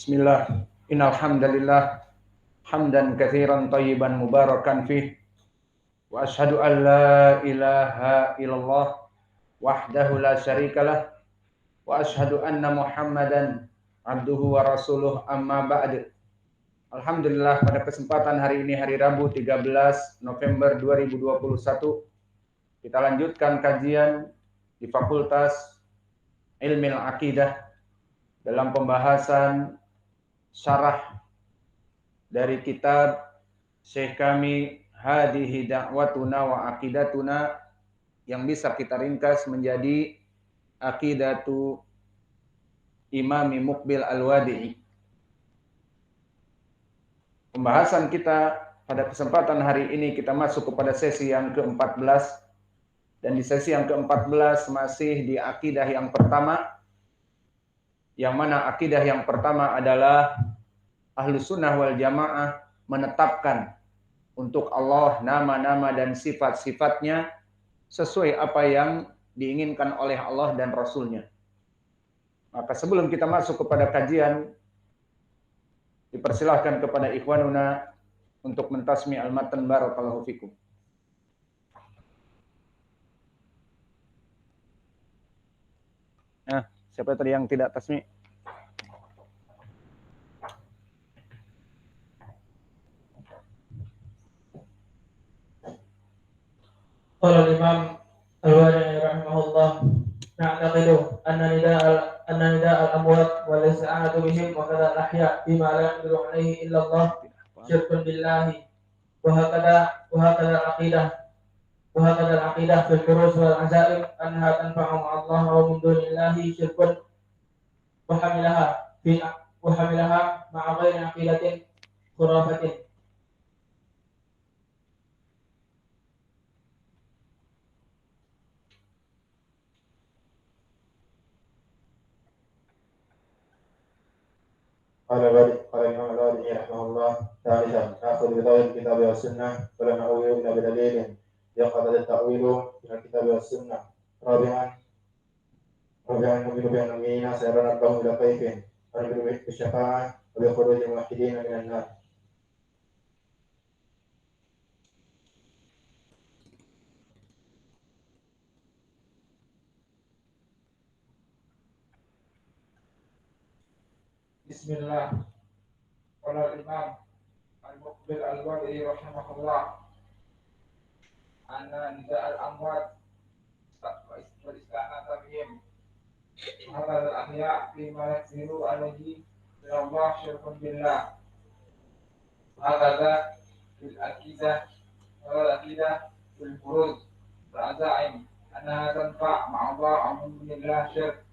Bismillah. Innal hamdalillah hamdan katsiran thayyiban mubarakan fih. Wa asyhadu an la ilaha illallah wahdahu la syarikalah wa asyhadu anna Muhammadan abduhu wa rasuluh amma ba'd. Alhamdulillah, pada kesempatan hari ini, hari Rabu 13 November 2021, kita lanjutkan kajian di Fakultas Ilmil Aqidah dalam pembahasan syarah dari kitab Syekh kami Hadihi Da'watuna wa Aqidatuna, yang bisa kita ringkas menjadi Aqidatu Imami Muqbil Al-Wadi'i. Pembahasan kita pada kesempatan hari ini kita masuk kepada sesi yang ke-14, dan di sesi yang ke-14 masih di akidah yang pertama, yang mana akidah yang pertama adalah Ahlus Sunnah wal Jamaah menetapkan untuk Allah nama-nama dan sifat-sifatnya sesuai apa yang diinginkan oleh Allah dan Rasulnya. Maka sebelum kita masuk kepada kajian, dipersilahkan kepada ikhwanuna untuk mentasmi al-matan. Barakallahu fikum. Nah, siapa tadi yang tidak tasmi? Qala al-Imam Al-Wadi'i rahimahullah, na'taqidu anna nida' al-amwat wal isti'anatu bihim wa kadha al-ahya bima la yaqdiru alayhi illa Allah syirkun billahi wa hakadha al-aqidah fil furuz wal azaim annaha tanfa'u Allah wa min dunillahi syirkun wa hamilaha ma'a ghairi aqidatin khurafatin. قال الإمام الوادعي رحمه الله: ثالثا، نأخذ بظاهر الكتاب والسنة ولا نؤول إلا بدليل يقتضي التأويل من الكتاب والسنة. رابعا، نؤمن بأن المؤمنين سيرون ربهم إلى كيف، ونؤمن بالشفاعة وبخروج الموحدين من النار. Bismillah. Qala al-Imam Al-Muqbil Al-Wadi'i rahimahullah, anna nida' al-amwat wal isti'anata bihim hadha al-ahya' bima yaksiru alayhi min Allah syirkun billah. Hadha fil aqidah wal aqidah fil furuz wal azaim annaha tanfa' ma'a Allah amun billah syirk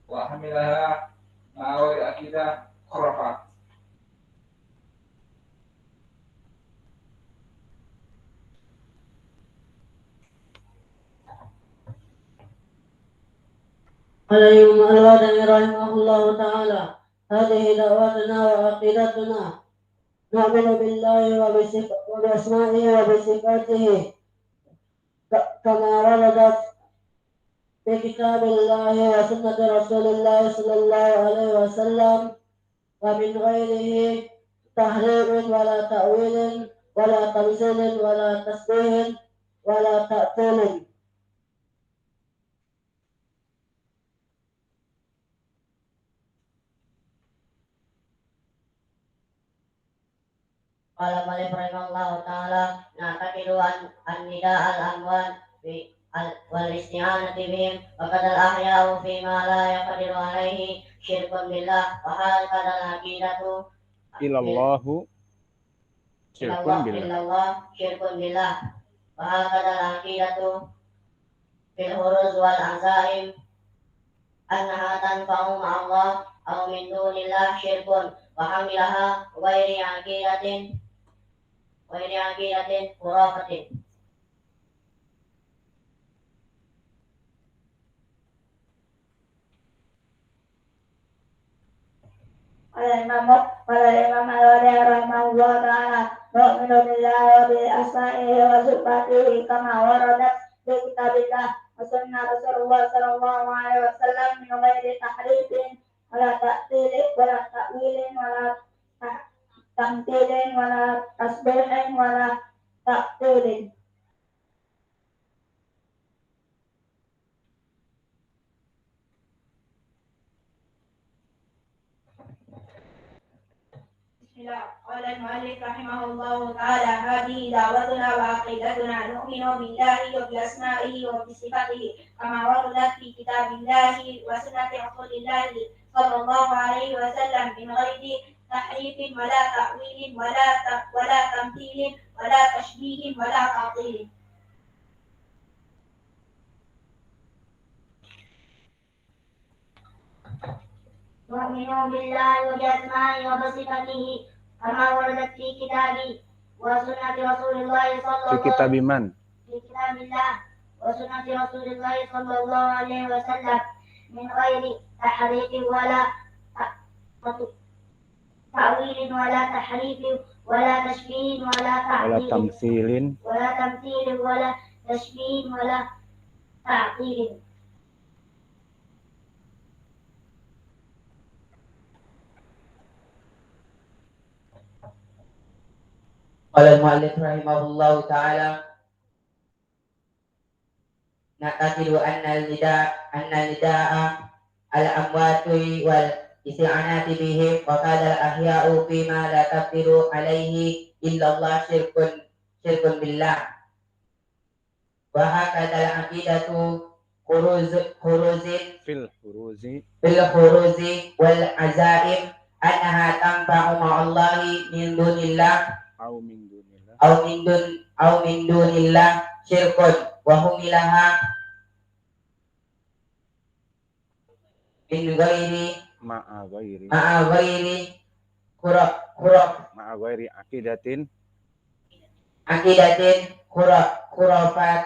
wa hamilaha ma'awil aqidah khurafat. قال الإمام الوادعي رحمه الله تعالى: هذه دعوتنا وعقيدتنا، نؤمن بالله وبأسمائه وبصفاته كما وردت في كتاب الله وسنة رسول الله صلى الله عليه وسلم، ومن غيره تحريف ولا تأويل ولا تمثيل ولا تشبيه ولا تأثير. قال مالك رحمه الله تعالى: نعتقد أن نداء الأموات والاستعانة بهم وقد الأحياء فيما لا يقدر عليه شرك بالله، وهكذا العقيدة إلى الله شرك بالله، وهكذا العقيدة في الخروج والعزائم أنها تنفع مع الله أو من دون الله شرك وحملها غير عقيدة خرافة. قال الإمام الوادعي رحمه الله تعالى: نؤمن بالله وبأسمائه وصفاته كما وردت في كتاب الله وسنة رسول الله صلى الله عليه وسلم من غير تحريف ولا تأثير ولا تأويل ولا تمثيل ولا تشبيه ولا تأثير. قال المؤلف رحمه الله تعالى: هذه دعوتنا وعقيدتنا، نؤمن بالله وبأسمائه وبصفاته كما وردت في كتاب الله وسنة رسول الله صلى الله عليه وسلم من غير تحريف ولا تأويل ولا تمثيل ولا تشبيه ولا تعطيل. نؤمن بالله وبأسمائه وبصفاته كما وردت في كتابه وسنة رسول الله صلى الله عليه وسلم. في كتاب الله وسنة رسول الله صلى الله عليه وسلم من غير تحريف ولا تأويل ولا تحريف ولا تشبيه ولا تعطيل ولا تمثيل ولا تشبيه ولا تعطيل. قال المؤلف رحمه الله تعالى: نعتقد أن النداء الأموات والاستعانة بهم وقال الأحياء فيما لا تقدر عليه إلا الله شرك بالله. وهكذا العقيدة في الحروز والعزائم أنها تنفع مع الله من دون الله أو من دون الله شرك وهم لها من غير مع غير عقيدة خرافات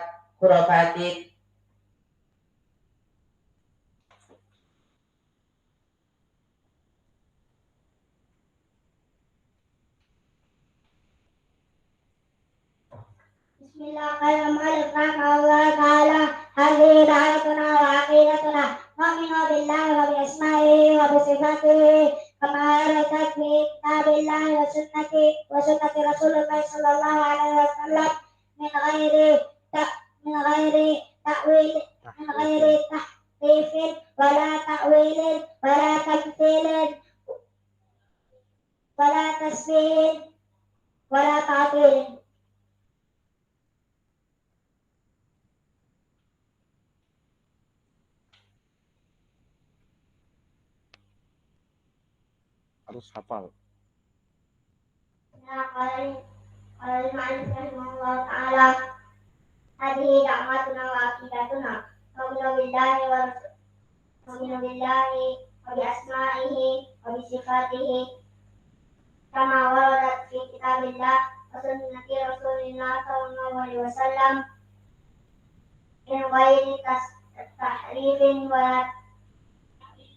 Bismillahirrahmanirrahim. Allah Ta'ala hadhihi da'watuna wa aqidatuna nu'minu billahi wa bi asma'ihi wa bi sifatihi kama waradat fi kitabillahi wa sunnati Rasulullah sallallahu alaihi wasallam min ghairi tahrifin wala ta'wilin wala tamthilin wala tasbihin wala ta'tilin. Harus hafal. Nah, kalau ma'alif rahimahullah ta'ala hadihi da'watuna wa aqidatuna nu'minu billahi wa bi asma'ihi wa bi sifatihi kama waradat fi kitabillah wa sunnati Rasulillah sallallahu alaihi wasallam min ghairi tahrifin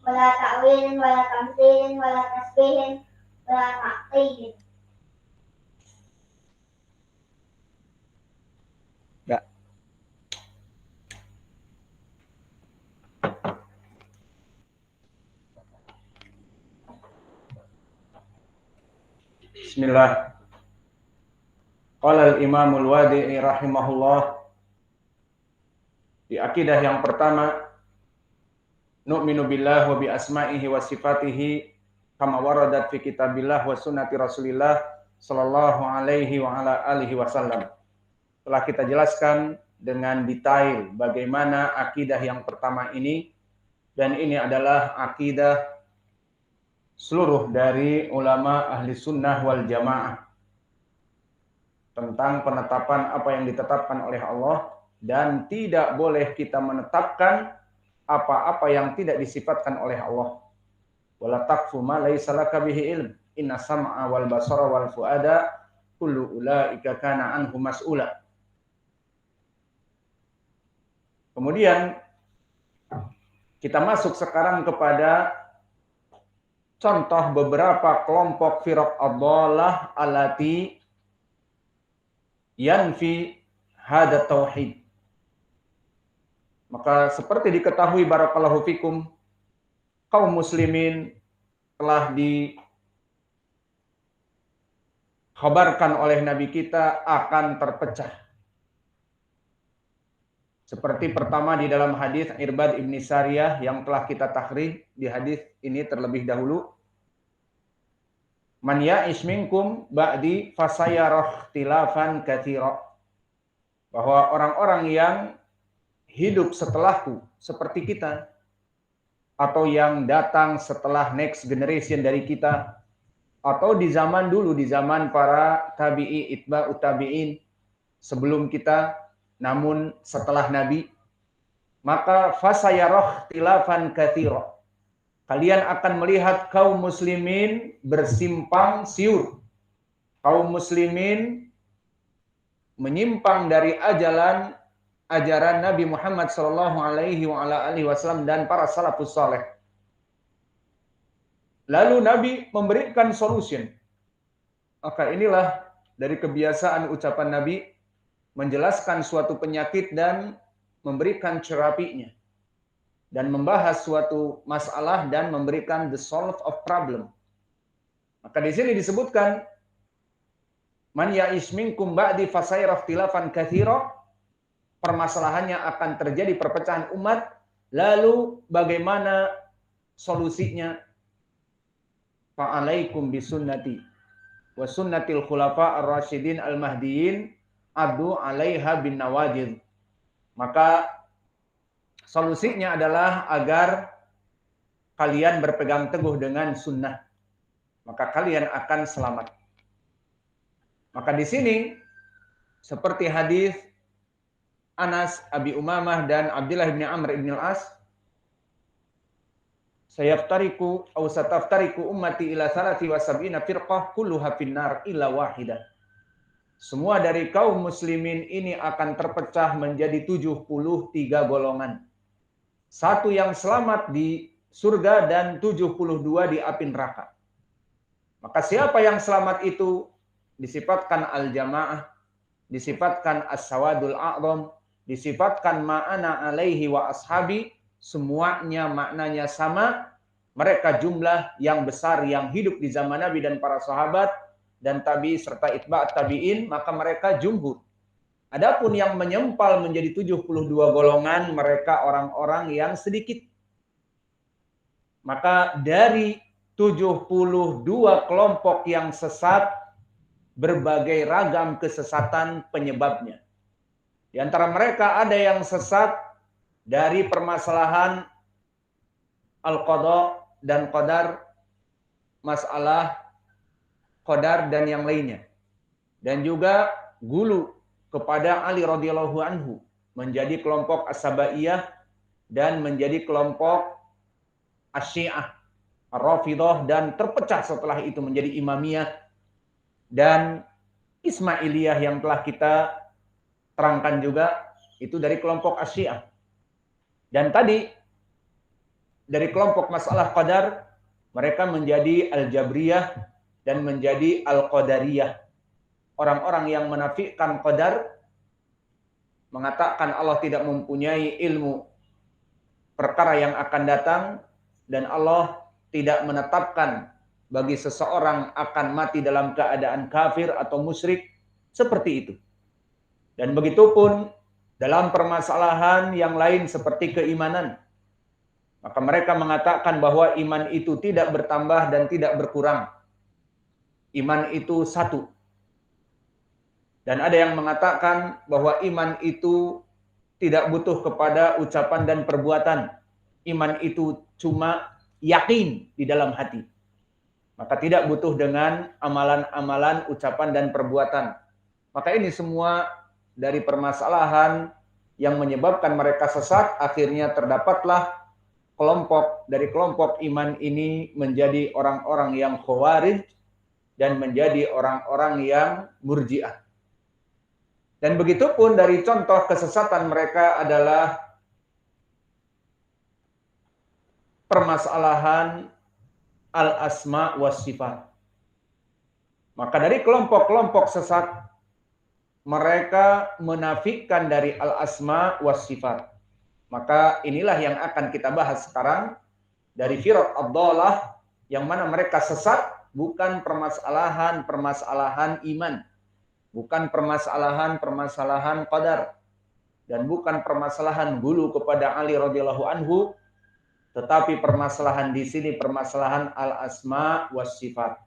wala ta'wilin wala tamthilin wala tasbihin wala ta'tilin. Ya. Bismillah. Qala al-Imam al-Wadi'i rahimahullah di akidah yang pertama, nu'minu billah wa bi asma'ihi wa sifatihi kama waradat fi kitabillah wa sunnati Rasulillah sallallahu alaihi wa ala alihi wasallam. Telah kita jelaskan dengan detail bagaimana akidah yang pertama ini, dan ini adalah akidah seluruh dari ulama ahli sunnah wal jamaah tentang penetapan apa yang ditetapkan oleh Allah, dan tidak boleh kita menetapkan apa-apa yang tidak disifatkan oleh Allah. Wala taqfu ma laysa laka bihi ilm, inna sam'a wal basara wal fuada kullu ulaika kana anhu mas'ula. Kemudian kita masuk sekarang kepada contoh beberapa kelompok firaq ad-dhalah allati yanfi hada tauhid. Maka seperti diketahui barakallahu fikum, kaum muslimin telah dikhabarkan oleh Nabi kita akan terpecah. Seperti pertama di dalam hadis Irbad ibn Sariyah yang telah kita takhrij di hadis ini terlebih dahulu. Man ya'ish minkum ba'di fasayara ikhtilafan katsira. Bahwa orang-orang yang hidup setelahku seperti kita, atau yang datang setelah next generation dari kita, atau di zaman dulu, di zaman para tabi'i, itba'ut tabi'in sebelum kita, namun setelah Nabi, maka fasayara ikhtilafan katsira. Kalian akan melihat kaum muslimin bersimpang siur. Kaum muslimin menyimpang dari ajaran Nabi Muhammad SAW dan para salafus saleh. Lalu Nabi memberikan solution. Maka inilah dari kebiasaan ucapan Nabi menjelaskan suatu penyakit dan memberikan terapinya. Dan membahas suatu masalah dan memberikan the solve of problem. Maka di sini disebutkan man ya'ish minkum ba'di fasayara ikhtilafan katsira. Permasalahannya akan terjadi perpecahan umat. Lalu bagaimana solusinya? Fa'alaikum bisunnati wa sunnatil khulafa ar-rasyidin al-mahdiyyin addu 'alaiha bin nawajid. Maka solusinya adalah agar kalian berpegang teguh dengan sunnah. Maka kalian akan selamat. Maka di sini seperti hadis Anas, Abi Umamah dan Abdullah bin Amr bin Al-As, sayaftariku aw sataftariku ummati ila 73 firqah kulluha finnar illa wahidah. Semua dari kaum muslimin ini akan terpecah menjadi 73 golongan. Satu yang selamat di surga dan 72 di api neraka. Maka siapa yang selamat itu disifatkan al-jamaah, disifatkan as-sawadul a'zam, disifatkan ma'ana alaihi wa ashabi, semuanya maknanya sama. Mereka jumlah yang besar yang hidup di zaman Nabi dan para sahabat dan tabi serta itba'at tabi'in, maka mereka jumhur. Adapun yang menyempal menjadi 72 golongan, mereka orang-orang yang sedikit. Maka dari 72 kelompok yang sesat, berbagai ragam kesesatan penyebabnya. Di antara mereka ada yang sesat dari permasalahan al-qada dan qadar, masalah qadar dan yang lainnya. Dan juga gulu kepada Ali radhiyallahu anhu, menjadi kelompok as-sabaiyah dan menjadi kelompok asy-syiah, ar-rafidah, dan terpecah setelah itu menjadi imamiyah dan ismailiyah yang telah kita terangkan juga, itu dari kelompok asy-syiah. Dan tadi dari kelompok masalah qadar, mereka menjadi al-jabriyah dan menjadi al-qadariyah. Orang-orang yang menafikan qadar, mengatakan Allah tidak mempunyai ilmu perkara yang akan datang, dan Allah tidak menetapkan bagi seseorang akan mati dalam keadaan kafir atau musyrik, seperti itu. Dan begitu pun dalam permasalahan yang lain seperti keimanan. Maka mereka mengatakan bahwa iman itu tidak bertambah dan tidak berkurang. Iman itu satu. Dan ada yang mengatakan bahwa iman itu tidak butuh kepada ucapan dan perbuatan. Iman itu cuma yakin di dalam hati. Maka tidak butuh dengan amalan-amalan, ucapan dan perbuatan. Maka ini semua dari permasalahan yang menyebabkan mereka sesat, akhirnya terdapatlah dari kelompok iman ini menjadi orang-orang yang khawarij dan menjadi orang-orang yang murji'ah. Dan begitu pun dari contoh kesesatan mereka adalah permasalahan al-asma was sifat. Maka dari kelompok-kelompok sesat, mereka menafikan dari al-asma was sifat. Maka inilah yang akan kita bahas sekarang, dari firaq ad-dhalah yang mana mereka sesat bukan permasalahan iman, bukan permasalahan qadar, dan bukan permasalahan gulu kepada Ali radhiyallahu anhu, tetapi permasalahan di sini permasalahan al-asma was sifat.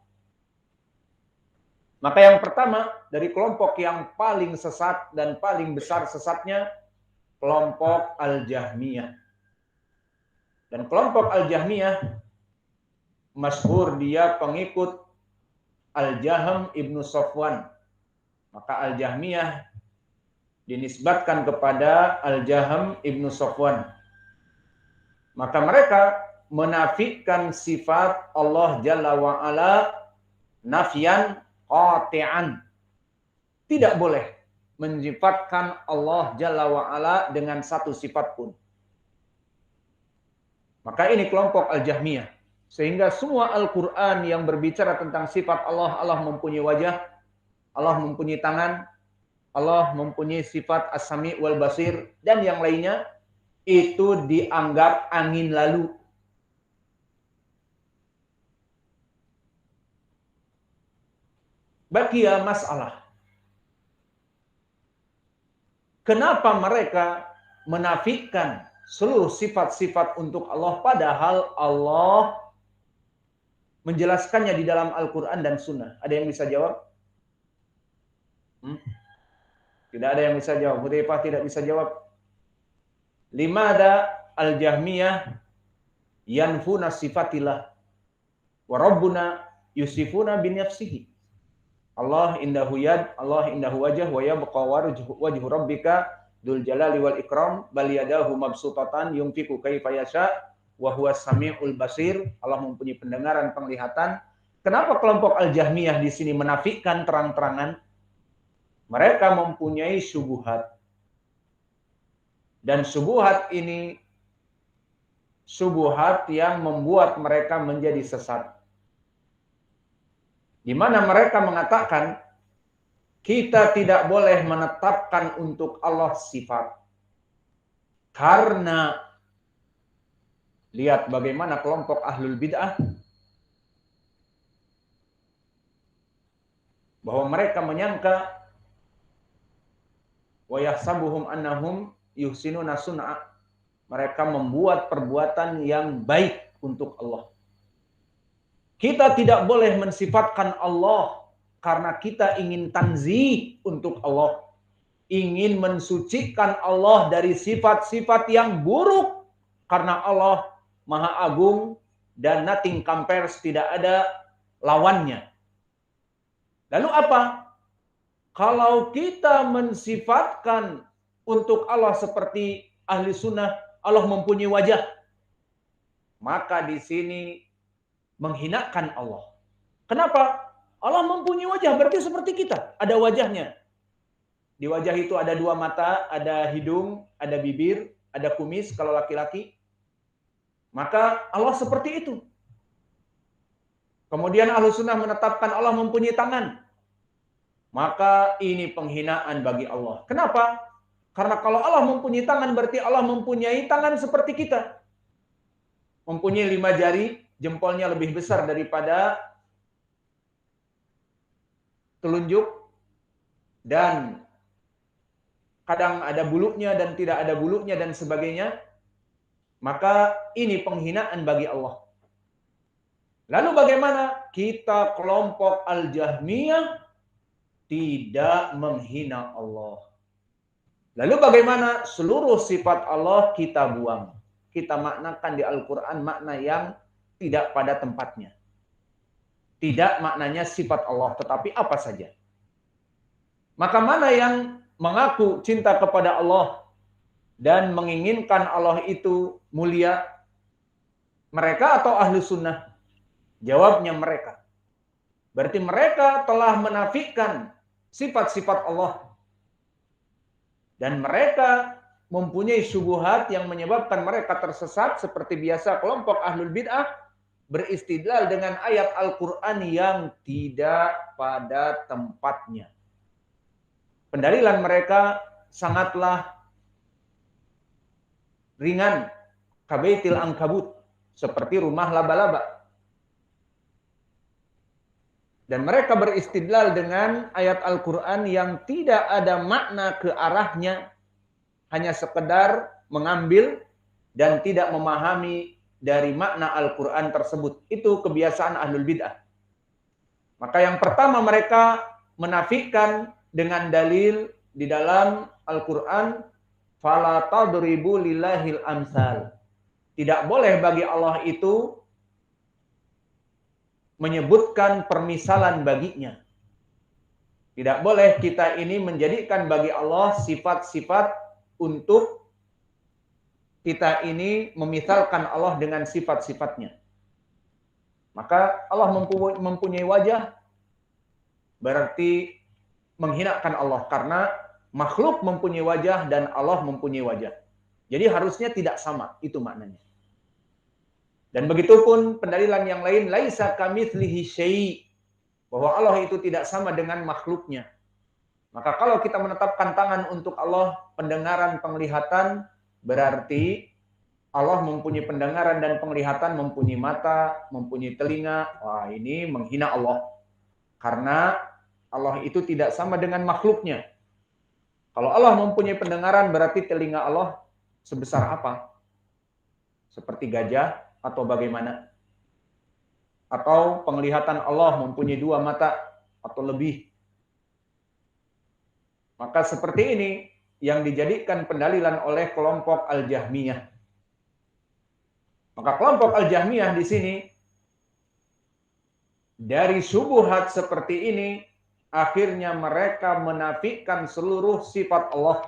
Maka yang pertama dari kelompok yang paling sesat dan paling besar sesatnya kelompok Al-Jahmiyah. Dan kelompok Al-Jahmiyah masyhur dia pengikut Al-Jahm ibnu Safwan. Maka Al-Jahmiyah dinisbatkan kepada Al-Jahm ibnu Safwan. Maka mereka menafikan sifat Allah Jalla wa'ala nafyan qati'an. Tidak boleh mensifatkan Allah Jalla wa'ala dengan satu sifat pun. Maka ini kelompok Al-Jahmiyah. Sehingga semua Al-Quran yang berbicara tentang sifat Allah, Allah mempunyai wajah, Allah mempunyai tangan, Allah mempunyai sifat As-Sami' wal Basir, dan yang lainnya, itu dianggap angin lalu. Bakia masalah. Kenapa mereka menafikan seluruh sifat-sifat untuk Allah, padahal Allah menjelaskannya di dalam Al-Quran dan Sunnah? Ada yang bisa jawab? Tidak ada yang bisa jawab. Hudzaifah tidak bisa jawab. Limada al-Jahmiyah yanfuna sifatillah wa rabbuna yusifuna bin nafsihi. Allah indahu yad, Allah indahu wajah, wa yabqa wajhu rabbika dzul jalali wal ikram, bal yadahu mabsutatan yunfiqu kaifa yasha wa huwas samiul basir. Allah mempunyai pendengaran, penglihatan. Kenapa kelompok Al-Jahmiyah di sini menafikan terang-terangan? Mereka mempunyai syubhat. Dan syubhat ini syubhat yang membuat mereka menjadi sesat. Di mana mereka mengatakan kita tidak boleh menetapkan untuk Allah sifat. Karena lihat bagaimana kelompok ahlul bid'ah, bahwa mereka menyangka wa yahsabuhum annahum yuhsinuna sun'a, mereka membuat perbuatan yang baik untuk Allah. Kita tidak boleh mensifatkan Allah karena kita ingin tanzih untuk Allah, ingin mensucikan Allah dari sifat-sifat yang buruk, karena Allah Maha Agung dan nothing compares, tidak ada lawannya. Lalu apa? Kalau kita mensifatkan untuk Allah seperti ahli sunnah, Allah mempunyai wajah, maka di sini menghinakan Allah. Kenapa? Allah mempunyai wajah, berarti seperti kita, ada wajahnya. Di wajah itu ada dua mata, ada hidung, ada bibir, ada kumis kalau laki-laki. Maka Allah seperti itu. Kemudian ahlu sunnah menetapkan Allah mempunyai tangan. Maka ini penghinaan bagi Allah. Kenapa? Karena kalau Allah mempunyai tangan, berarti Allah mempunyai tangan seperti kita. Mempunyai 5 jari, jempolnya lebih besar daripada telunjuk, dan kadang ada bulunya dan tidak ada bulunya dan sebagainya. Maka ini penghinaan bagi Allah. Lalu bagaimana? Kita kelompok Al-Jahmiyah tidak menghina Allah. Lalu bagaimana? Seluruh sifat Allah kita buang. Kita maknakan di Al-Quran makna yang tidak pada tempatnya. Tidak maknanya sifat Allah, tetapi apa saja. Maka mana yang mengaku cinta kepada Allah dan menginginkan Allah itu mulia? Mereka atau ahlu sunnah? Jawabnya mereka. Berarti mereka telah menafikan sifat-sifat Allah. Dan mereka mempunyai syubhat yang menyebabkan mereka tersesat, seperti biasa kelompok ahlul bid'ah beristidlal dengan ayat Al-Quran yang tidak pada tempatnya. Pendalilan mereka sangatlah ringan, kabaitil ankabut, seperti rumah laba-laba. Dan mereka beristidlal dengan ayat Al-Quran yang tidak ada makna ke arahnya, hanya sekedar mengambil dan tidak memahami dari makna Al-Quran tersebut. Itu kebiasaan ahlul bid'ah. Maka yang pertama mereka menafikan dengan dalil di dalam Al-Quran, fala tadribu lillahil amsal. Tidak boleh bagi Allah itu menyebutkan permisalan baginya. Tidak boleh kita ini menjadikan bagi Allah sifat-sifat untuk kita ini memisalkan Allah dengan sifat-sifatnya. Maka Allah mempunyai wajah, berarti menghinakan Allah. Karena makhluk mempunyai wajah dan Allah mempunyai wajah. Jadi harusnya tidak sama, itu maknanya. Dan begitu pun pendalilan yang lain, laisa kamitslihi syai', bahwa Allah itu tidak sama dengan makhluknya. Maka kalau kita menetapkan tangan untuk Allah, pendengaran, penglihatan, berarti Allah mempunyai pendengaran dan penglihatan, mempunyai mata, mempunyai telinga. Wah, ini menghina Allah. Karena Allah itu tidak sama dengan makhluknya. Kalau Allah mempunyai pendengaran, berarti telinga Allah sebesar apa? Seperti gajah atau bagaimana? Atau penglihatan Allah mempunyai 2 mata atau lebih. Maka seperti ini yang dijadikan pendalilan oleh kelompok Al-Jahmiyah. Maka kelompok Al-Jahmiyah di sini dari syubhat seperti ini akhirnya mereka menafikan seluruh sifat Allah.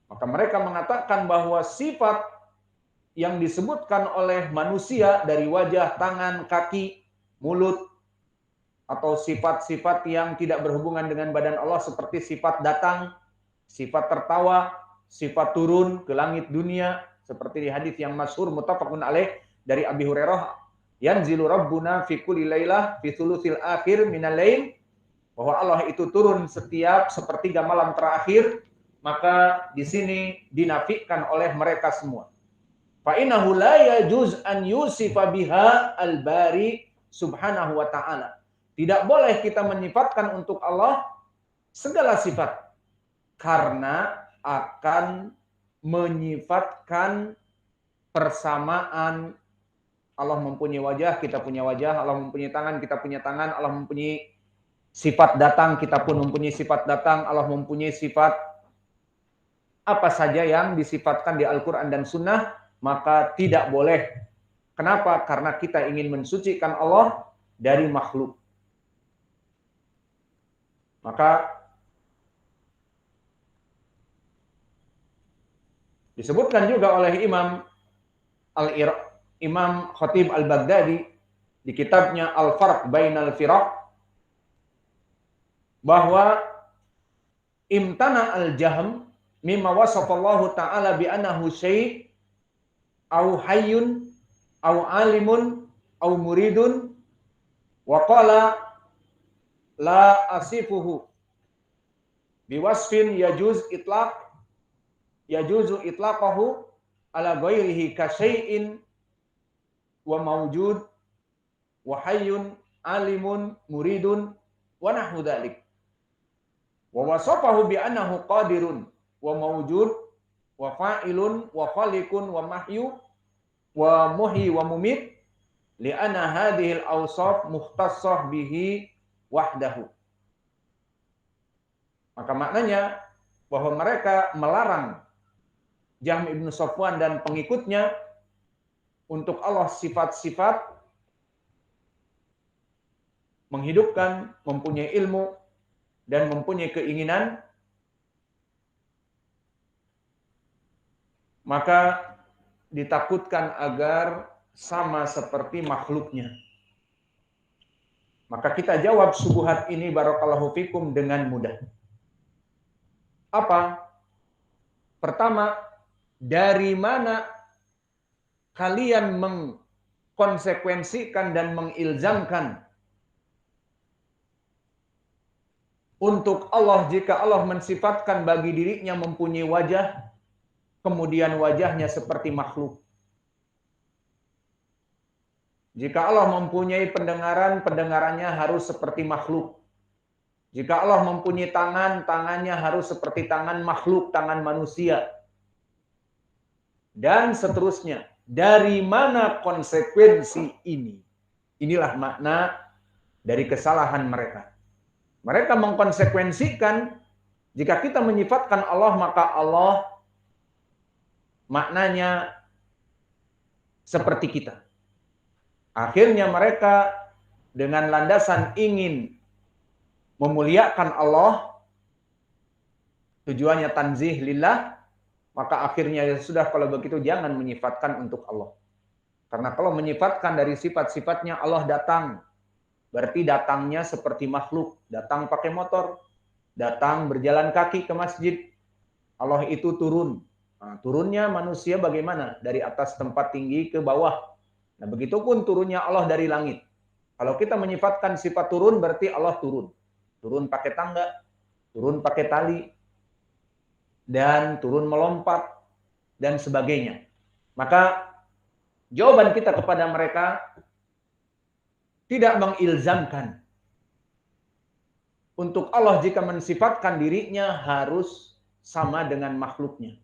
Maka mereka mengatakan bahwa sifat yang disebutkan oleh manusia dari wajah, tangan, kaki, mulut, atau sifat-sifat yang tidak berhubungan dengan badan Allah seperti sifat datang, sifat tertawa, sifat turun ke langit dunia, seperti di hadis yang masyhur muttafaqun alaih dari Abi Hurairah, yanzilu rabbuna fi kulli lailah fi thulutsil akhir minal lail, bahwa Allah itu turun setiap sepertiga malam terakhir. Maka di sini dinafikan oleh mereka semua. Fa innahu la yajuz an yusifa biha al-bari subhanahu wa ta'ala. Tidak boleh kita menyifatkan untuk Allah segala sifat, karena akan menyifatkan persamaan. Allah mempunyai wajah, kita punya wajah. Allah mempunyai tangan, kita punya tangan. Allah mempunyai sifat datang, kita pun mempunyai sifat datang. Allah mempunyai sifat apa saja yang disifatkan di Al-Quran dan Sunnah, maka tidak boleh. Kenapa? Karena kita ingin mensucikan Allah dari makhluk. Maka disebutkan juga oleh Imam Khatib Al-Baghdadi di kitabnya Al-Farq Bainal Firaq, bahwa imtana al-jahm mimma wasafallahu ta'ala bi annahu syai' au hayyun au alimun au muridun wa qala la asifuhu biwasfin yajuzu itlaqahu ala ghairihi ka syai'in wa mawjud wa hayyun alimun muridun wa nahwu dzalik, wa wasafahu bi annahu qadirun wa mawjud wa fa'ilun wa khaliqun wa mahyu wa muhyi wa mumit li'anna hadhil awsaf mukhtassah bihi wahdahu. Maka maknanya bahwa mereka melarang Jahm ibn Safwan dan pengikutnya untuk Allah sifat-sifat menghidupkan, mempunyai ilmu dan mempunyai keinginan, maka ditakutkan agar sama seperti makhluknya. Maka kita jawab syubhat ini barakallahu fikum dengan mudah. Apa? Pertama, dari mana kalian mengkonsekuensikan dan mengilzamkan untuk Allah jika Allah mensifatkan bagi dirinya mempunyai wajah, kemudian wajahnya seperti makhluk. Jika Allah mempunyai pendengaran, pendengarannya harus seperti makhluk. Jika Allah mempunyai tangan, tangannya harus seperti tangan makhluk, tangan manusia. Dan seterusnya. Dari mana konsekuensi ini? Inilah makna dari kesalahan mereka. Mereka mengkonsekuensikan jika kita menyifatkan Allah, maka Allah maknanya seperti kita. Akhirnya mereka dengan landasan ingin memuliakan Allah, tujuannya tanzih lillah, maka akhirnya ya sudah kalau begitu jangan menyifatkan untuk Allah. Karena kalau menyifatkan dari sifat-sifatnya Allah datang, berarti datangnya seperti makhluk, datang pakai motor, datang berjalan kaki ke masjid. Allah itu turun. Nah, turunnya manusia bagaimana? Dari atas tempat tinggi ke bawah. Nah, begitupun turunnya Allah dari langit. Kalau kita menyifatkan sifat turun, berarti Allah turun. Turun pakai tangga, turun pakai tali, dan turun melompat, dan sebagainya. Maka jawaban kita kepada mereka tidak mengilzamkan untuk Allah jika mensifatkan dirinya harus sama dengan makhluknya.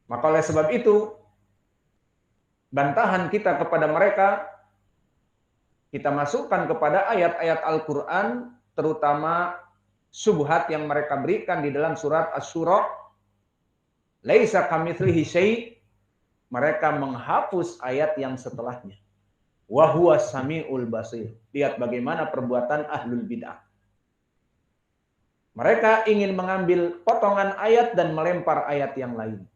Maka oleh sebab itu, bantahan kita kepada mereka, kita masukkan kepada ayat-ayat Al-Quran, terutama syubhat yang mereka berikan di dalam surat Asy-Syura, laisa kamitslihi syai', mereka menghapus ayat yang setelahnya. Wa huwas samiul basir. Lihat bagaimana perbuatan ahlul bid'ah. Mereka ingin mengambil potongan ayat dan melempar ayat yang lain.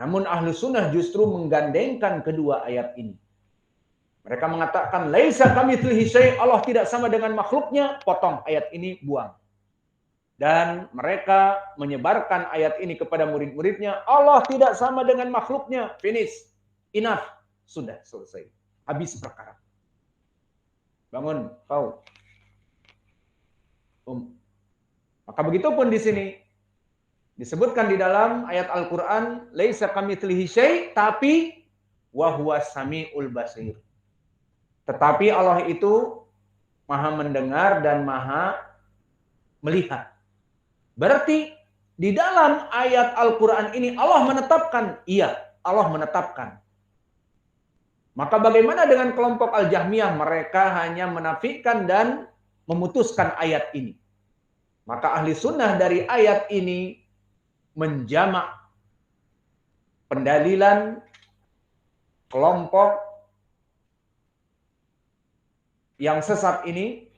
Namun ahlu sunnah justru menggandengkan kedua ayat ini. Mereka mengatakan, laisa kamitslihi syai', Allah tidak sama dengan makhluknya, potong ayat ini, buang. Dan mereka menyebarkan ayat ini kepada murid-muridnya, Allah tidak sama dengan makhluknya, finish, enough, sudah selesai, habis perkara. Bangun, kau. Maka begitupun di sini disebutkan di dalam ayat Al-Quran, laisa kamitslihi syai', tapi wa huwas samiul basir. Tetapi Allah itu maha mendengar dan maha melihat. Berarti di dalam ayat Al-Quran ini Allah menetapkan, iya, Allah menetapkan. Maka bagaimana dengan kelompok Al-Jahmiyah? Mereka hanya menafikan dan memutuskan ayat ini. Maka ahli sunnah dari ayat ini menjamak pendalilan kelompok yang sesat ini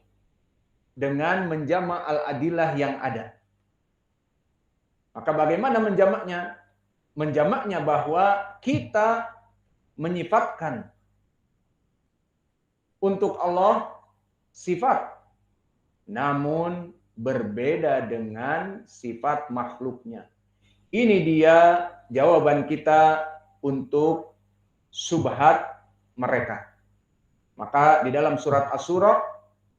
dengan menjamak al-adillah yang ada. Maka bagaimana menjamaknya? Menjamaknya bahwa kita menyifatkan untuk Allah sifat, namun berbeda dengan sifat makhluknya. Ini dia jawaban kita untuk syubhat mereka. Maka di dalam surat Asy-Syura,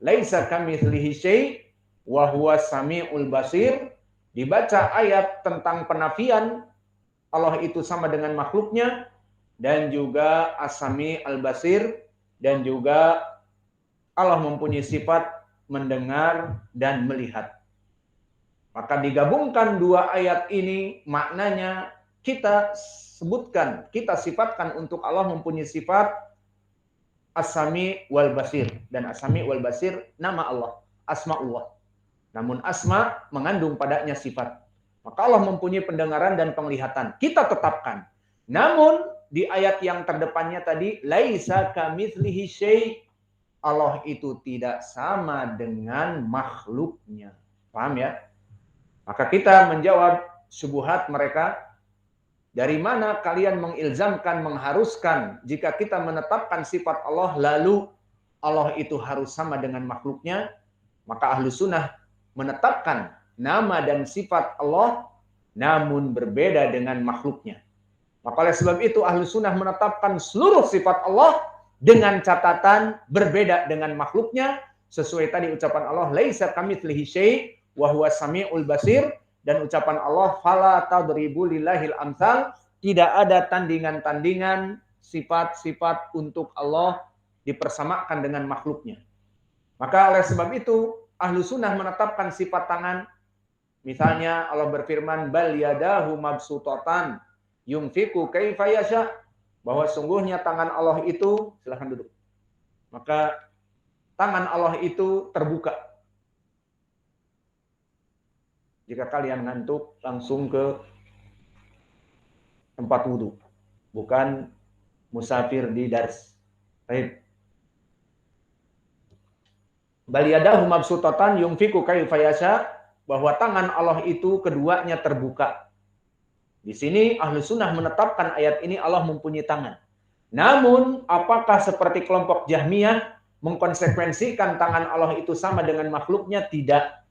laisa kamitslihi syai' wa huwas samiul basir, dibaca ayat tentang penafian Allah itu sama dengan makhluknya, dan juga as-sami al-basir, dan juga Allah mempunyai sifat mendengar dan melihat. Maka digabungkan dua ayat ini, maknanya kita sebutkan, kita sifatkan untuk Allah mempunyai sifat as-sami wal basir. Dan as-sami wal basir nama Allah, asma'ullah. Namun asma mengandung padanya sifat. Maka Allah mempunyai pendengaran dan penglihatan. Kita tetapkan. Namun di ayat yang terdepannya tadi, laisa kamitslihi syai', Allah itu tidak sama dengan makhluknya. Paham ya? Maka kita menjawab syubhat mereka, dari mana kalian mengilzamkan, mengharuskan jika kita menetapkan sifat Allah lalu Allah itu harus sama dengan makhluknya? Maka ahlu sunnah menetapkan nama dan sifat Allah namun berbeda dengan makhluknya. Maka oleh sebab itu ahlu sunnah menetapkan seluruh sifat Allah dengan catatan berbeda dengan makhluknya, sesuai tadi ucapan Allah, laisa kamitslihi syai' wa huwas samiul basir, dan ucapan Allah, fala tadribu lillahil amsal, tidak ada tandingan-tandingan sifat-sifat untuk Allah dipersamakan dengan makhluknya. Maka oleh sebab itu, ahlu sunnah menetapkan sifat tangan. Misalnya Allah berfirman, bal yadahu mabsutatan yunfiqu kaifa yasha, bahwa sungguhnya tangan Allah itu, silahkan duduk. Maka tangan Allah itu terbuka. Jika kalian ngantuk, langsung ke tempat wudhu, bukan musafir di dars. Baik. Bal yadahu mabsutatan yunfiqu kaifa yasha, bahwa tangan Allah itu keduanya terbuka. Di sini ahlu sunnah menetapkan ayat ini Allah mempunyai tangan. Namun apakah seperti kelompok Jahmiyah mengkonsekuensikan tangan Allah itu sama dengan makhluknya? Tidak.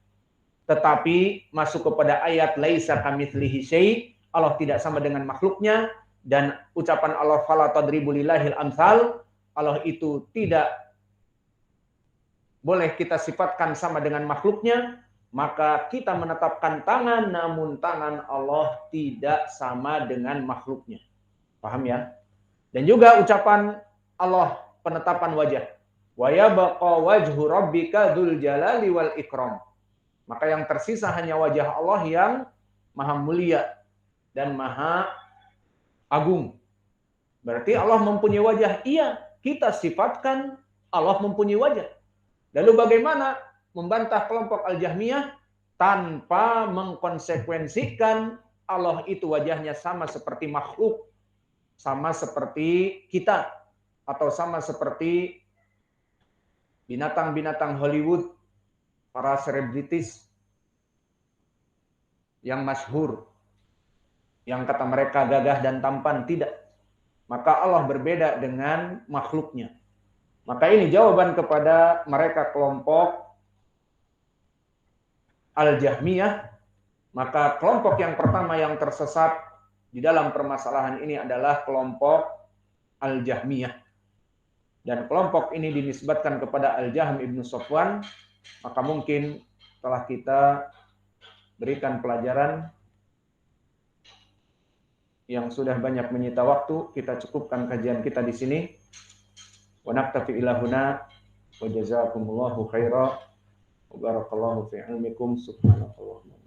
Tetapi masuk kepada ayat laisa kamitslihi syai', Allah tidak sama dengan makhluknya, dan ucapan Allah fala tadribu lillahil amsal, Allah itu tidak boleh kita sifatkan sama dengan makhluknya, maka kita menetapkan tangan, namun tangan Allah tidak sama dengan makhluknya. Paham ya? Dan juga ucapan Allah penetapan wajah. Wa yabqa wajhu rabbika dzul jalali wal ikram. Maka yang tersisa hanya wajah Allah yang maha mulia dan maha agung. Berarti Allah mempunyai wajah. Iya, kita sifatkan Allah mempunyai wajah. Lalu bagaimana membantah kelompok Al-Jahmiyah tanpa mengkonsekuensikan Allah itu wajahnya sama seperti makhluk, sama seperti kita, atau sama seperti binatang-binatang Hollywood, para selebritis yang masyhur, yang kata mereka gagah dan tampan. Tidak. Maka Allah berbeda dengan makhluknya. Maka ini jawaban kepada mereka kelompok Al-Jahmiyah. Maka kelompok yang pertama yang tersesat di dalam permasalahan ini adalah kelompok Al-Jahmiyah. Dan kelompok ini dinisbatkan kepada Al-Jahm ibnu Safwan. Maka mungkin setelah kita berikan pelajaran yang sudah banyak menyita waktu, kita cukupkan kajian kita di sini. Wa naktafi ila huna wa jazakumullahu khairan wa barakallahu fi ilmikum subhanallah.